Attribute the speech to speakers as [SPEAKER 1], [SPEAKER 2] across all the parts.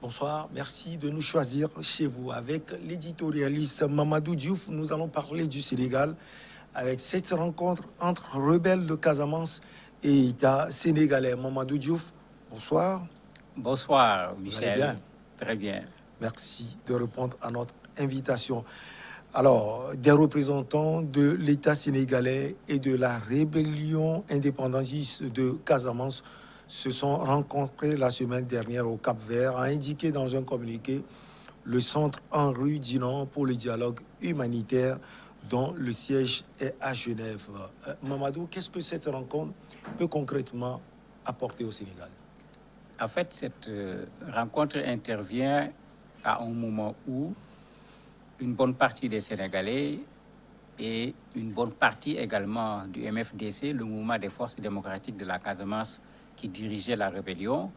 [SPEAKER 1] Bonsoir, merci de nous choisir chez vous. Avec l'éditorialiste Mamadou Diouf, nous allons parler du Sénégal avec cette rencontre entre rebelles de Casamance et État sénégalais. Mamadou Diouf, bonsoir.
[SPEAKER 2] Bonsoir,
[SPEAKER 1] Vous allez
[SPEAKER 2] Michel.
[SPEAKER 1] bien?
[SPEAKER 2] Très bien.
[SPEAKER 1] Merci de répondre à notre invitation. Alors, des représentants de l'État sénégalais et de la rébellion indépendantiste de Casamance se sont rencontrés la semaine dernière au Cap-Vert, a indiqué dans un communiqué le Centre Henri Dunant pour le dialogue humanitaire dont le siège est à Genève. Mamadou, qu'est-ce que cette rencontre peut concrètement apporter au Sénégal?
[SPEAKER 2] En fait, cette rencontre intervient à un moment où une bonne partie des Sénégalais et une bonne partie également du MFDC, le mouvement des forces démocratiques de la Casamance qui dirigeait la rébellion,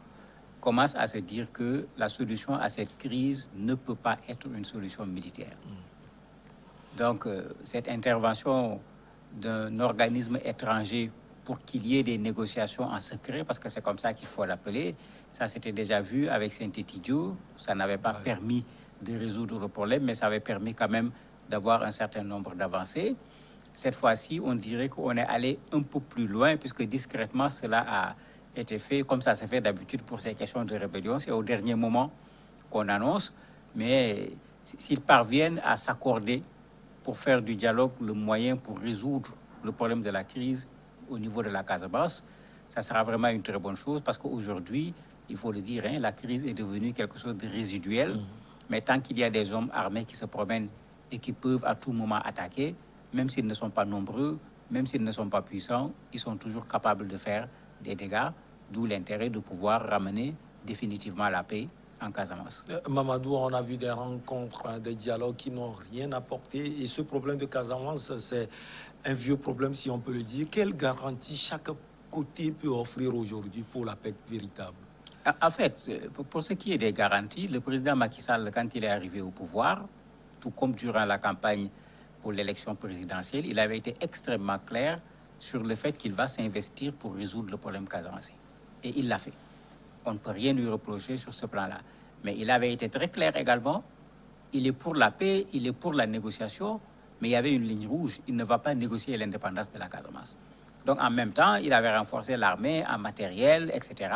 [SPEAKER 2] commencent à se dire que la solution à cette crise ne peut pas être une solution militaire. Donc, cette intervention d'un organisme étranger pour qu'il y ait des négociations en secret, parce que c'est comme ça qu'il faut l'appeler, ça s'était déjà vu avec Saint-Étidio, ça n'avait pas permis de résoudre le problème, mais ça avait permis quand même d'avoir un certain nombre d'avancées. Cette fois-ci, on dirait qu'on est allé un peu plus loin, puisque discrètement, cela a été fait, comme ça se fait d'habitude pour ces questions de rébellion. C'est au dernier moment qu'on annonce, mais s'ils parviennent à s'accorder pour faire du dialogue le moyen pour résoudre le problème de la crise au niveau de la Casamance, ça sera vraiment une très bonne chose, parce qu'aujourd'hui, il faut le dire, hein, la crise est devenue quelque chose de résiduel, mais tant qu'il y a des hommes armés qui se promènent et qui peuvent à tout moment attaquer, même s'ils ne sont pas nombreux, même s'ils ne sont pas puissants, ils sont toujours capables de faire des dégâts, d'où l'intérêt de pouvoir ramener définitivement la paix en Casamance.
[SPEAKER 1] Mamadou, on a vu des rencontres, des dialogues qui n'ont rien apporté. Et ce problème de Casamance, c'est un vieux problème, si on peut le dire. Quelle garantie chaque côté peut offrir aujourd'hui pour la paix véritable?
[SPEAKER 2] En fait, pour ce qui est des garanties, le président Macky Sall, quand il est arrivé au pouvoir, tout comme durant la campagne pour l'élection présidentielle, il avait été extrêmement clair sur le fait qu'il va s'investir pour résoudre le problème casamancé. Et il l'a fait. On ne peut rien lui reprocher sur ce plan-là. Mais il avait été très clair également. Il est pour la paix, il est pour la négociation, mais il y avait une ligne rouge. Il ne va pas négocier l'indépendance de la Casamance. Donc, en même temps, il avait renforcé l'armée en matériel, etc.,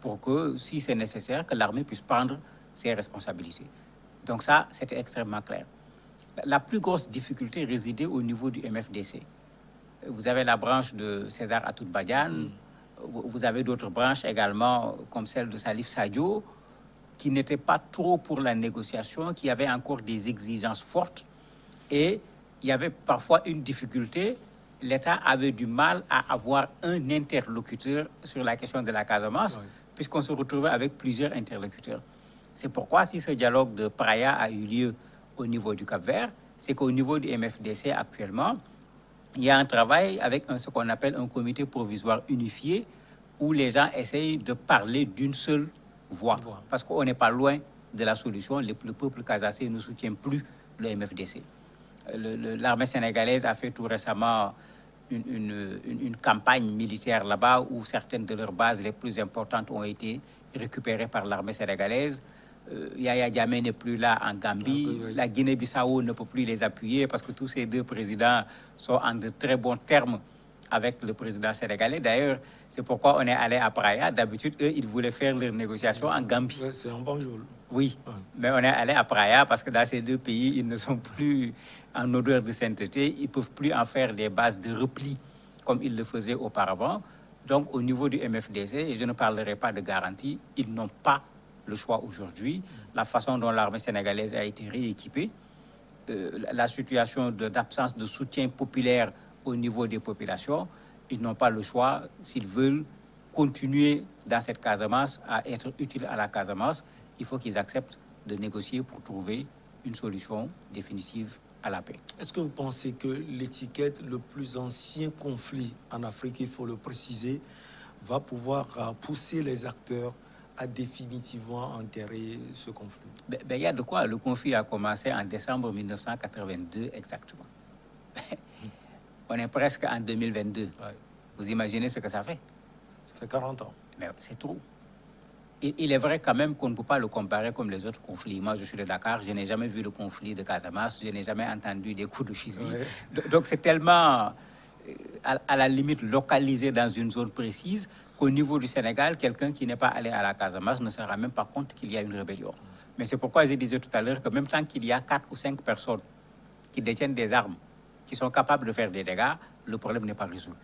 [SPEAKER 2] pour que, si c'est nécessaire, que l'armée puisse prendre ses responsabilités. Donc ça, c'était extrêmement clair. La plus grosse difficulté résidait au niveau du MFDC. Vous avez la branche de César Atoute-Badiane, vous avez d'autres branches également, comme celle de Salif Sadio, qui n'étaient pas trop pour la négociation, qui avaient encore des exigences fortes. Et il y avait parfois une difficulté. L'État avait du mal à avoir un interlocuteur sur la question de la Casamance, puisqu'on se retrouvait avec plusieurs interlocuteurs. C'est pourquoi, si ce dialogue de Praia a eu lieu au niveau du Cap-Vert, c'est qu'au niveau du MFDC actuellement, il y a un travail avec ce qu'on appelle un comité provisoire unifié, où les gens essayent de parler d'une seule voix, parce qu'on n'est pas loin de la solution. Le peuple casacé ne soutient plus le MFDC. L'armée sénégalaise a fait tout récemment une campagne militaire là-bas, où certaines de leurs bases les plus importantes ont été récupérées par l'armée sénégalaise. Yaya Jammeh n'est plus là en Gambie. La Guinée-Bissau ne peut plus les appuyer, parce que tous ces deux présidents sont en de très bons termes avec le président sénégalais. D'ailleurs, c'est pourquoi on est allé à Praia. D'habitude, eux, ils voulaient faire leurs négociations en Gambie.
[SPEAKER 1] C'est un bon jour.
[SPEAKER 2] Oui, mais on est allé à Praia parce que dans ces deux pays, ils ne sont plus en odeur de sainteté. Ils ne peuvent plus en faire des bases de repli comme ils le faisaient auparavant. Donc, au niveau du MFDC, et je ne parlerai pas de garantie, ils n'ont pas le choix aujourd'hui. La façon dont l'armée sénégalaise a été rééquipée, la situation d'absence de soutien populaire au niveau des populations, ils n'ont pas le choix s'ils veulent continuer dans cette Casamance à être utiles à la Casamance. Il faut qu'ils acceptent de négocier pour trouver une solution définitive à la paix.
[SPEAKER 1] Est-ce que vous pensez que l'étiquette le plus ancien conflit en Afrique, il faut le préciser, va pouvoir pousser les acteurs à définitivement enterrer ce conflit?
[SPEAKER 2] Il y a de quoi. Le conflit a commencé en décembre 1982 exactement. On est presque en 2022. Vous imaginez ce que ça fait?
[SPEAKER 1] Ça fait 40 ans.
[SPEAKER 2] Mais c'est trop. il est vrai quand même qu'on ne peut pas le comparer comme les autres conflits. Moi, je suis de Dakar, je n'ai jamais vu le conflit de Casamance, je n'ai jamais entendu des coups de fusil.
[SPEAKER 1] Ouais.
[SPEAKER 2] Donc, c'est tellement, à la limite, localisé dans une zone précise qu'au niveau du Sénégal, quelqu'un qui n'est pas allé à la Casamance ne se rend même pas compte qu'il y a une rébellion. Mais c'est pourquoi je disais tout à l'heure que même tant qu'il y a 4 ou 5 personnes qui détiennent des armes, qui sont capables de faire des dégâts, le problème n'est pas résolu.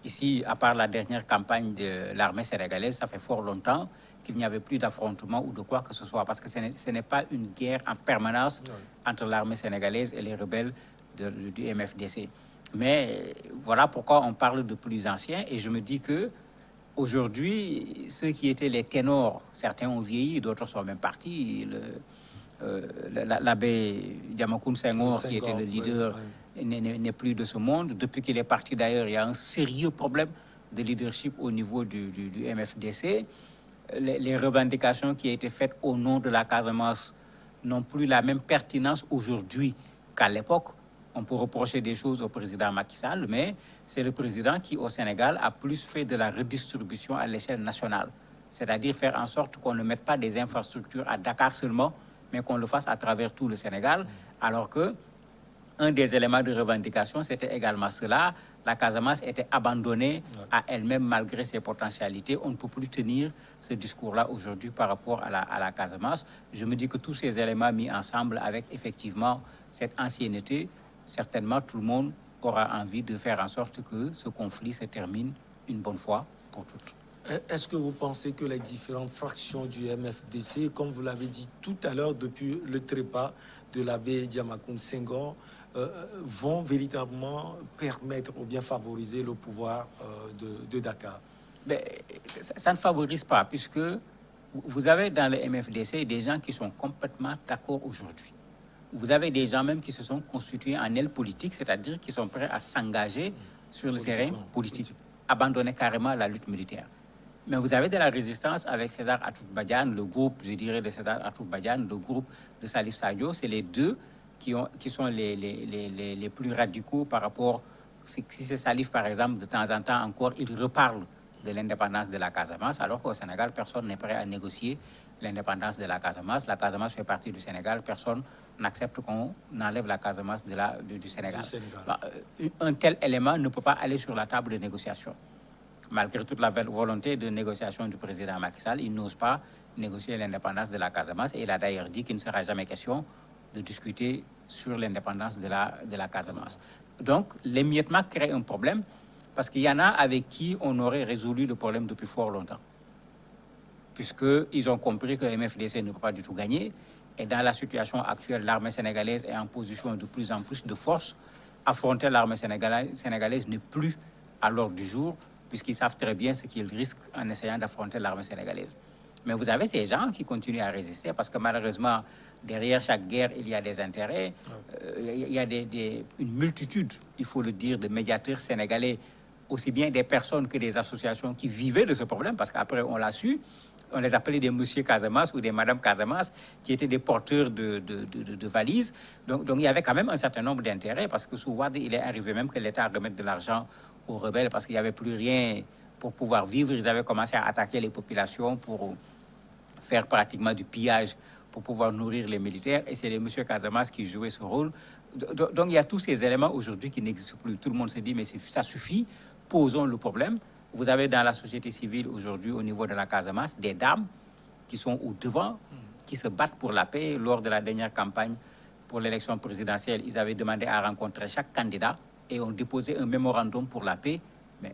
[SPEAKER 2] Ici, à part la dernière campagne de l'armée sénégalaise, ça fait fort longtemps qu'il n'y avait plus d'affrontement ou de quoi que ce soit, parce que ce n'est pas une guerre en permanence entre l'armée sénégalaise et les rebelles du MFDC. Mais voilà pourquoi on parle de plus anciens, et je me dis que aujourd'hui, ceux qui étaient les ténors, certains ont vieilli, d'autres sont même partis. L'abbé Diamacoune Senghor, qui était le leader, n'est plus de ce monde. Depuis qu'il est parti d'ailleurs, il y a un sérieux problème de leadership au niveau du MFDC. Les revendications qui ont été faites au nom de la Casamance n'ont plus la même pertinence aujourd'hui qu'à l'époque. On peut reprocher des choses au président Macky Sall, mais c'est le président qui, au Sénégal, a plus fait de la redistribution à l'échelle nationale. C'est-à-dire faire en sorte qu'on ne mette pas des infrastructures à Dakar seulement, mais qu'on le fasse à travers tout le Sénégal, alors que un des éléments de revendication, c'était également cela. La Casamance était abandonnée à elle-même malgré ses potentialités. On ne peut plus tenir ce discours-là aujourd'hui par rapport à la Casamance. Je me dis que tous ces éléments mis ensemble avec effectivement cette ancienneté, certainement tout le monde aura envie de faire en sorte que ce conflit se termine une bonne fois pour toutes.
[SPEAKER 1] Est-ce que vous pensez que les différentes fractions du MFDC, comme vous l'avez dit tout à l'heure, depuis le trépas de l'abbé Diamacoune Senghor, vont véritablement permettre ou bien favoriser le pouvoir de Dakar?
[SPEAKER 2] Mais ça ne favorise pas, puisque vous avez dans le MFDC des gens qui sont complètement d'accord aujourd'hui. Vous avez des gens même qui se sont constitués en aile politique, c'est-à-dire qui sont prêts à s'engager sur le terrain politique, abandonner carrément la lutte militaire. Mais vous avez de la résistance avec César Atoute Badiane, le groupe, je dirais, de César Atoute Badiane, le groupe de Salif Sadio. C'est les deux qui sont les plus radicaux par rapport... Si c'est Salif, par exemple, de temps en temps encore, il reparle de l'indépendance de la Casamance, alors qu'au Sénégal, personne n'est prêt à négocier l'indépendance de la Casamance. La Casamance fait partie du Sénégal. Personne n'accepte qu'on enlève la Casamance du Sénégal. Bah, un tel élément ne peut pas aller sur la table de négociation. Malgré toute la volonté de négociation du président Macky Sall, il n'ose pas négocier l'indépendance de la Casamance. Et il a d'ailleurs dit qu'il ne sera jamais question de discuter sur l'indépendance de la Casamance. Donc, l'émiettement crée un problème parce qu'il y en a avec qui on aurait résolu le problème depuis fort longtemps. Puisqu'ils ont compris que le MFDC ne peut pas du tout gagner. Et dans la situation actuelle, l'armée sénégalaise est en position de plus en plus de force. Affronter l'armée sénégalaise n'est plus à l'ordre du jour, puisqu'ils savent très bien ce qu'ils risquent en essayant d'affronter l'armée sénégalaise. Mais vous avez ces gens qui continuent à résister, parce que malheureusement, derrière chaque guerre, il y a des intérêts. Il y a une multitude, il faut le dire, de médiateurs sénégalais, aussi bien des personnes que des associations qui vivaient de ce problème, parce qu'après, on l'a su, on les appelait des monsieur Casamance ou des madame Casamance, qui étaient des porteurs de valises. Donc, il y avait quand même un certain nombre d'intérêts, parce que sous Wade, il est arrivé même que l'État remette de l'argent aux rebelles, parce qu'il n'y avait plus rien pour pouvoir vivre. Ils avaient commencé à attaquer les populations pour faire pratiquement du pillage pour pouvoir nourrir les militaires. Et c'est les monsieur Casamance qui jouaient ce rôle. Donc, il y a tous ces éléments aujourd'hui qui n'existent plus. Tout le monde se dit, mais ça suffit, posons le problème. Vous avez dans la société civile aujourd'hui, au niveau de la Casamance, des dames qui sont au devant, qui se battent pour la paix. Lors de la dernière campagne pour l'élection présidentielle, ils avaient demandé à rencontrer chaque candidat et ont déposé un mémorandum pour la paix. Mais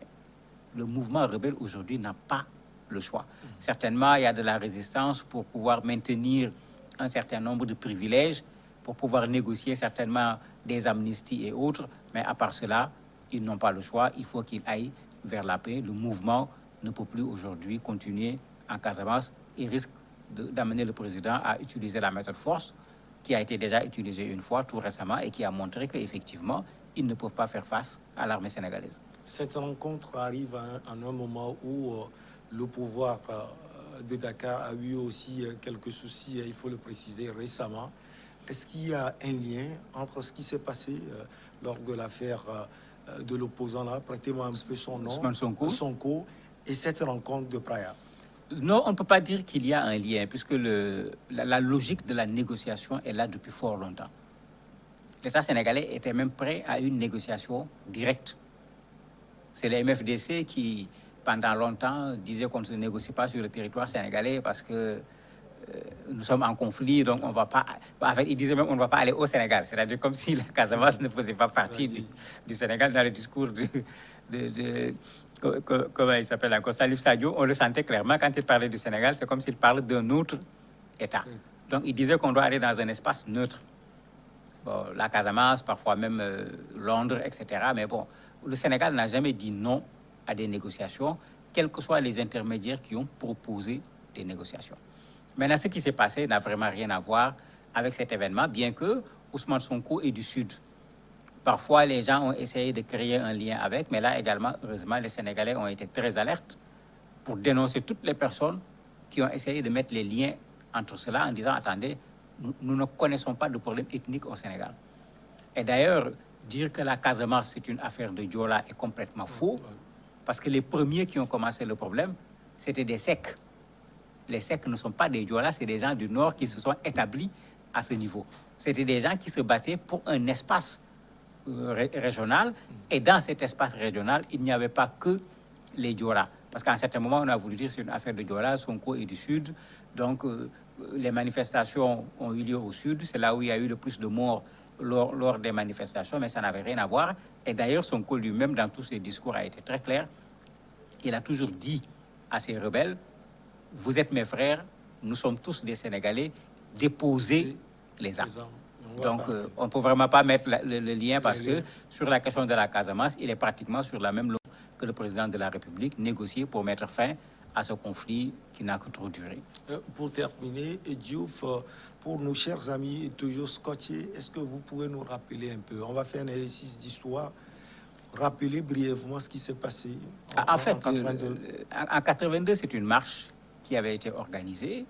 [SPEAKER 2] le mouvement rebelle aujourd'hui n'a pas le choix. Certainement, il y a de la résistance pour pouvoir maintenir un certain nombre de privilèges, pour pouvoir négocier certainement des amnisties et autres. Mais à part cela, ils n'ont pas le choix. Il faut qu'ils aillent vers la paix. Le mouvement ne peut plus aujourd'hui continuer en Casamance. Il risque d'amener le président à utiliser la méthode force qui a été déjà utilisée une fois tout récemment et qui a montré qu'effectivement, ils ne peuvent pas faire face à l'armée sénégalaise.
[SPEAKER 1] Cette rencontre arrive à un moment où le pouvoir de Dakar a eu aussi quelques soucis, il faut le préciser, récemment. Est-ce qu'il y a un lien entre ce qui s'est passé lors de l'affaire de l'opposant là, prêtez-moi un peu son nom,
[SPEAKER 2] Sonko,
[SPEAKER 1] et cette rencontre de Praia?
[SPEAKER 2] Non, on ne peut pas dire qu'il y a un lien, puisque la logique de la négociation est là depuis fort longtemps. L'État sénégalais était même prêt à une négociation directe. C'est le MFDC qui, pendant longtemps, disait qu'on ne se négocie pas sur le territoire sénégalais parce que nous sommes en conflit, donc on ne va pas... En fait, il disait même qu'on ne va pas aller au Sénégal. C'est-à-dire comme si la Casamance ne faisait pas partie du Sénégal dans le discours comment il s'appelle encore, Salif Sadio. On le sentait clairement quand il parlait du Sénégal, c'est comme s'il parlait d'un autre État. Donc il disait qu'on doit aller dans un espace neutre. Bon, la Casamance, parfois même Londres, etc. Mais bon, le Sénégal n'a jamais dit non à des négociations, quels que soient les intermédiaires qui ont proposé des négociations. Maintenant, ce qui s'est passé n'a vraiment rien à voir avec cet événement, bien que Ousmane Sonko est du Sud. Parfois, les gens ont essayé de créer un lien avec, mais là également, heureusement, les Sénégalais ont été très alertes pour dénoncer toutes les personnes qui ont essayé de mettre les liens entre cela en disant, attendez, nous ne connaissons pas de problème ethnique au Sénégal. Et d'ailleurs, dire que la Casamance, c'est une affaire de Diola est complètement faux, parce que les premiers qui ont commencé le problème, c'était des Secs. Les Secs ne sont pas des Diola, c'est des gens du Nord qui se sont établis à ce niveau. C'était des gens qui se battaient pour un espace régional, et dans cet espace régional, il n'y avait pas que les Diola. Parce qu'à un certain moment, on a voulu dire que c'est une affaire de Diola, Sonko est du Sud, donc les manifestations ont eu lieu au Sud, c'est là où il y a eu le plus de morts lors des manifestations, mais ça n'avait rien à voir. Et d'ailleurs, Sonko lui-même, dans tous ses discours, a été très clair. Il a toujours dit à ses rebelles, vous êtes mes frères, nous sommes tous des Sénégalais, déposez les armes. Donc, on ne peut vraiment pas mettre le lien parce que sur la question de la Casamance, il est pratiquement sur la même longueur que le président de la République, négocier pour mettre fin à ce conflit qui n'a que trop duré.
[SPEAKER 1] Pour terminer, Diouf, pour nos chers amis toujours scotchés, est-ce que vous pouvez nous rappeler un peu? On va faire un exercice d'histoire. Rappeler brièvement ce qui s'est passé
[SPEAKER 2] en fait,
[SPEAKER 1] 82.
[SPEAKER 2] En 82, c'est une marche qui avait été organisée.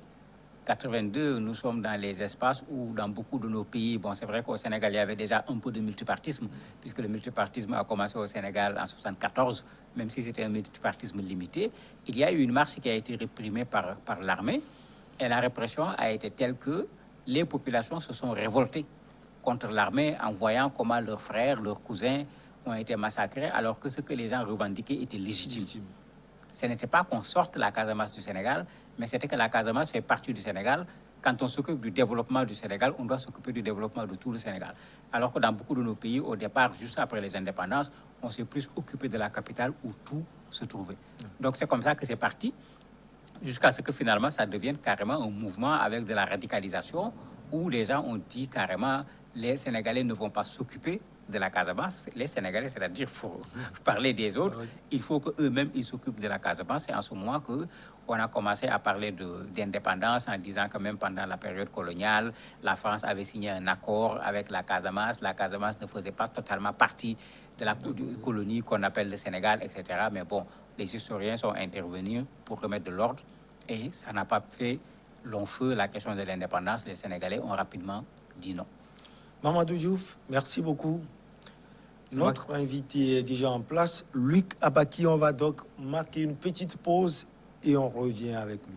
[SPEAKER 2] 82, nous sommes dans les espaces où, dans beaucoup de nos pays, bon, c'est vrai qu'au Sénégal, il y avait déjà un peu de multipartisme, puisque le multipartisme a commencé au Sénégal en 1974, même si c'était un multipartisme limité. Il y a eu une marche qui a été réprimée par l'armée, et la répression a été telle que les populations se sont révoltées contre l'armée en voyant comment leurs frères, leurs cousins ont été massacrés, alors que ce que les gens revendiquaient était légitime. Ce n'était pas qu'on sorte la Casamance du Sénégal, mais c'était que la Casamance fait partie du Sénégal. Quand on s'occupe du développement du Sénégal, on doit s'occuper du développement de tout le Sénégal. Alors que dans beaucoup de nos pays, au départ, juste après les indépendances, on s'est plus occupé de la capitale où tout se trouvait. Donc c'est comme ça que c'est parti, jusqu'à ce que finalement ça devienne carrément un mouvement avec de la radicalisation, où les gens ont dit carrément, les Sénégalais ne vont pas s'occuper de la Casamance, les Sénégalais, c'est-à-dire pour parler des autres, il faut qu'eux-mêmes ils s'occupent de la Casamance. C'est en ce moment qu'on a commencé à parler d'indépendance en disant que même pendant la période coloniale, la France avait signé un accord avec la Casamance. La Casamance ne faisait pas totalement partie de la colonie qu'on appelle le Sénégal, etc. Mais bon, les historiens sont intervenus pour remettre de l'ordre et ça n'a pas fait long feu la question de l'indépendance. Les Sénégalais ont rapidement dit non.
[SPEAKER 1] Mamadou Diouf, merci beaucoup. Notre invité est déjà en place, Luc Abaki. On va donc marquer une petite pause et on revient avec lui.